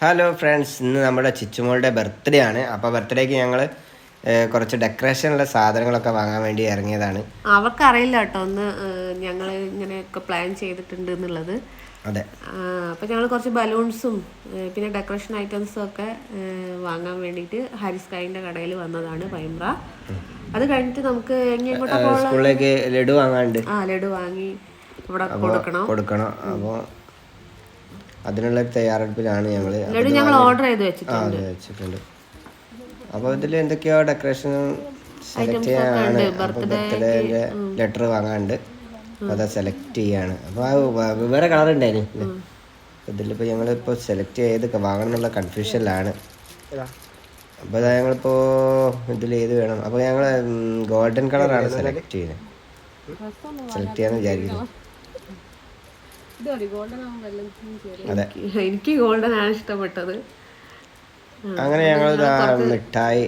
Hello friends, ഇന്ന് നമ്മുടെ ചിച്ചുമോളുടെ birthday ആണ്. അപ്പോൾ ബർത്ത്ഡേക്ക് ഞങ്ങൾ കുറച്ച് ഡെക്കറേഷനുള്ള സാധനങ്ങളൊക്കെ വാങ്ങാൻ വേണ്ടി ഇറങ്ങിയതാണ്. അവർക്കറിയില്ല കേട്ടോ ഒന്ന് ഞങ്ങൾ ഇങ്ങനെയൊക്കെ പ്ലാൻ ചെയ്തിട്ടുണ്ട് എന്നുള്ളത്. അതെ, അപ്പോൾ ഞങ്ങൾ കുറച്ച് ബലൂൺസും പിന്നെ ഡെക്കറേഷൻ ഐറ്റംസും ഒക്കെ വാങ്ങാൻ വേണ്ടിയിട്ട് ഹരിസ്കായിൻ്റെ കടയിൽ വന്നതാണ് പൈമ്പ്ര. അത് കഴിഞ്ഞിട്ട് നമുക്ക് സ്കൂളിലേക്ക് ലഡു വാങ്ങാണ്ട്. ലഡു വാങ്ങി ഇവിടെ കൊടുക്കണം. അപ്പോൾ അതിനുള്ള തയ്യാറെടുപ്പിലാണ് ഞങ്ങൾ ഓർഡർ ചെയ്ത് വെച്ചിട്ടുണ്ട്. അപ്പോൾ ഇതിൽ എന്തൊക്കെയോ ഡെക്കറേഷൻ സെലക്ട് ചെയ്യാനാണ്. ബർത്ത്ഡേന്റെ ലെറ്റർ വാങ്ങാണ്ട് അത് സെലക്ട് ചെയ്യാണ്. അപ്പോൾ വേറെ കളർ ഉണ്ടായിരുന്നു. ഇതിലിപ്പോൾ ഞങ്ങളിപ്പോൾ സെലക്ട് ചെയ്ത് വാങ്ങണം എന്നുള്ള കൺഫ്യൂഷനിലാണ്. അപ്പോൾ ഞങ്ങളിപ്പോൾ ഇതിൽ ഏത് വേണം, അപ്പോൾ ഞങ്ങൾ ഗോൾഡൻ കളറാണ് സെലക്ട് ചെയ്യാന്ന് വിചാരിക്കുന്നു. എനിക്ക് ഗോൾഡൻ ആണ് ഇഷ്ടപ്പെട്ടത്. അങ്ങനെ ഞങ്ങൾ മിഠായി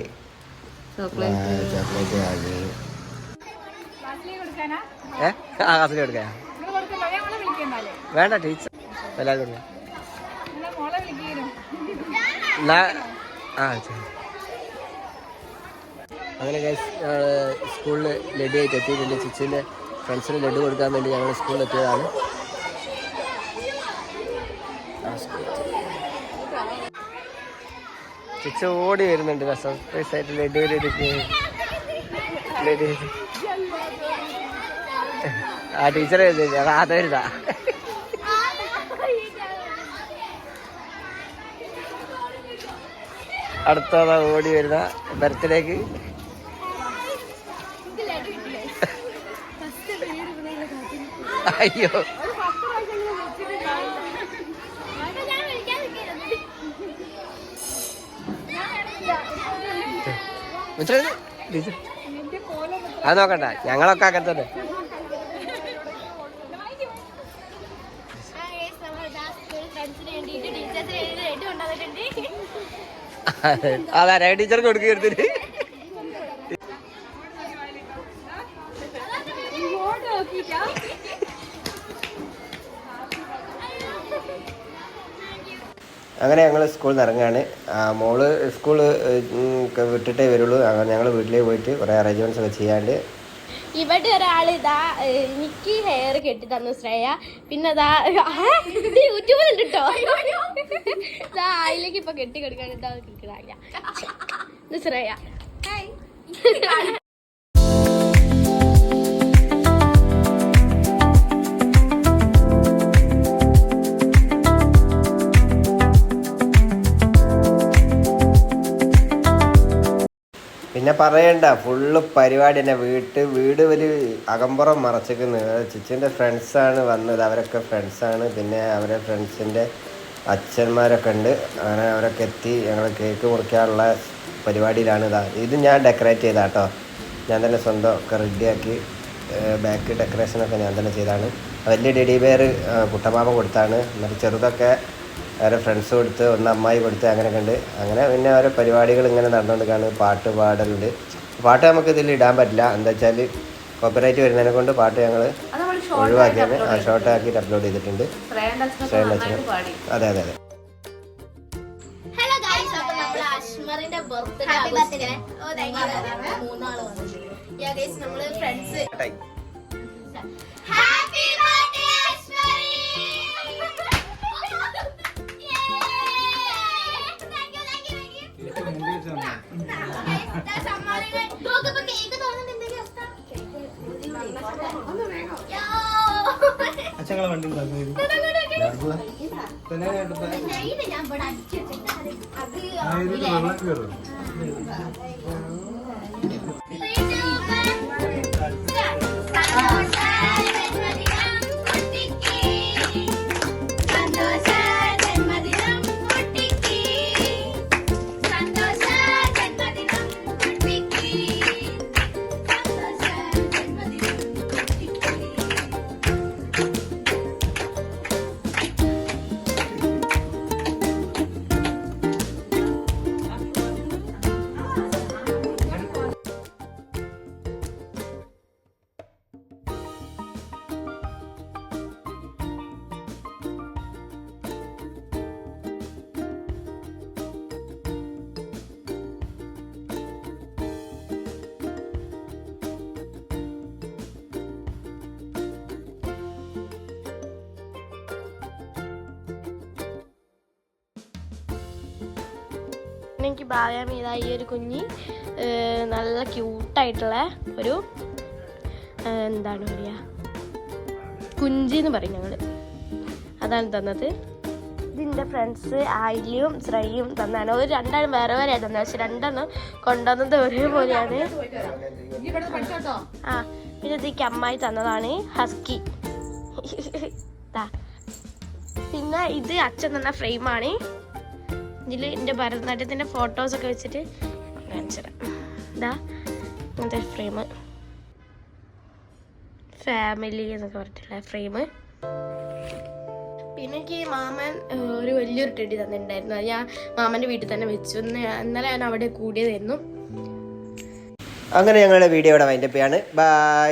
ചോക്ലേറ്റ് വാങ്ങി. വേണ്ട ടീച്ചർ എല്ലാവരും അങ്ങനെ സ്കൂളിൽ ലഡു ആയിട്ട് എത്തിയിട്ടുണ്ട്. ചിച്ചിൻ്റെ ഫ്രണ്ട്സിന് ലഡു കൊടുക്കാൻ വേണ്ടി ഞങ്ങൾ സ്കൂളിൽ എത്തിയതാണ്. ചിച്ച ഓടി വരുന്നുണ്ട് സർപ്രൈസ് ആയിട്ട് ലഡു ആ ടീച്ചറെ അതരുതാ. അടുത്തതാ ഓടി വരുന്ന ബർത്ത്ഡേക്ക്. അയ്യോ, അത് നോക്കണ്ട, ഞങ്ങളൊക്കെ അങ്ങനെ. അതാ ടീച്ചർ കൊടുക്കരുത്. അങ്ങനെ ഞങ്ങൾ സ്കൂളിൽ നിന്ന് ഇറങ്ങുകയാണ്. മോള് സ്കൂൾ വിട്ടിട്ടേ വരുള്ളൂ. അങ്ങനെ ഞങ്ങൾ വീട്ടിലേക്ക് പോയിട്ട് കുറേ അറേഞ്ച്മെൻറ്റ്സ് ഒക്കെ ചെയ്യാണ്ട്. ഇവിടെ ഒരാൾ ഇതാ എനിക്ക് ഹെയർ കെട്ടി തന്നു ശ്രേയ. പിന്നെ അതാ യൂട്യൂബിലുണ്ട് കേട്ടോ. ഇതാ അതിലേക്ക് ഇപ്പൊ കെട്ടി കൊടുക്കാൻ ഇതാ കിടക്കില്ല ശ്രേയ. പിന്നെ പറയണ്ട, ഫുള്ള് പരിപാടി തന്നെ. വീട് ഒരു അകമ്പുറം മറച്ചിരിക്കുന്നു. ചിച്ചിൻ്റെ ഫ്രണ്ട്സാണ് വന്നത്, അവരൊക്കെ ഫ്രണ്ട്സാണ്. പിന്നെ അവരെ ഫ്രണ്ട്സിൻ്റെ അച്ഛന്മാരൊക്കെ ഉണ്ട്. അങ്ങനെ അവരൊക്കെ എത്തി. ഞങ്ങൾ കേക്ക് മുറിക്കാനുള്ള പരിപാടിയിലാണ്. ഇത് ഞാൻ ഡെക്കറേറ്റ് ചെയ്താട്ടോ. ഞാൻ തന്നെ സ്വന്തം ഒക്കെ റെഡിയാക്കി. ബാക്ക് ഡെക്കറേഷനൊക്കെ ഞാൻ തന്നെ ചെയ്താണ്. വലിയ ടെഡി ബെയർ കുട്ടമാമ കൊടുത്താണ്. എന്നിട്ട് ചെറുതൊക്കെ അവരെ ഫ്രണ്ട്സ് കൊടുത്ത്, ഒന്ന് അമ്മായി കൊടുത്ത്, അങ്ങനെയൊക്കെ ഉണ്ട്. അങ്ങനെ പിന്നെ ഓരോ പരിപാടികൾ ഇങ്ങനെ നടന്നുകൊണ്ടിരിക്കുകയാണ്. പാട്ട് പാടലുണ്ട്. പാട്ട് നമുക്ക് ഇതിൽ ഇടാൻ പറ്റില്ല, എന്താ വെച്ചാൽ കോപ്പിറൈറ്റ് വരുന്നതിനെ കൊണ്ട് പാട്ട് ഞങ്ങൾ ഒഴിവാക്കിയാണ്. ഷോർട്ട് ആക്കിയിട്ട് അപ്ലോഡ് ചെയ്തിട്ടുണ്ട്. അതെ. അച്ഛങ്ങളെ വണ്ടി എനിക്ക് ഭാവ്യാമി ഇതാ ഈ ഒരു കുഞ്ഞി നല്ല ക്യൂട്ടായിട്ടുള്ള ഒരു എന്താണ് പറയുക കുഞ്ചിന്ന് പറയും ഞങ്ങൾ, അതാണ് തന്നത്. ഇതിൻ്റെ ഫ്രണ്ട്സ് ആയില്യവും ശ്രേയും തന്നാണ്. ഒരു രണ്ടാളും വേറെ വേറെ തന്നത്, പക്ഷെ രണ്ടെണ്ണം കൊണ്ടുവന്നത് ഒരേപോലെയാണ്. ആ പിന്നെ ഇതിക്ക് അമ്മായി തന്നതാണ് ഹസ്കി. പിന്നെ ഇത് അച്ഛൻ തന്ന ഫ്രെയിമാണ്. ഇതിൽ എൻ്റെ ഭരതനാട്യത്തിൻ്റെ ഫോട്ടോസൊക്കെ വെച്ചിട്ട് കാണിച്ചുതരാം. ഇതാ ഇങ്ങനത്തെ ഫ്രെയിം, ഫാമിലി എന്നൊക്കെ പറഞ്ഞിട്ടുള്ള ഫ്രെയിം. പിന്നെ എനിക്ക് മാമൻ ഒരു വലിയൊരു ടെഡി തന്നിട്ടുണ്ടായിരുന്നു. അത് ഞാൻ മാമൻ്റെ വീട്ടിൽ തന്നെ വെച്ചു. ഇന്നലെ ഞാൻ അവിടെ കൂടിയതായിരുന്നു. അങ്ങനെ ഞങ്ങളുടെ വീഡിയോ ഇവിടെ വൈൻഡപ്പ് ചെയ്യാണ്. ബൈ.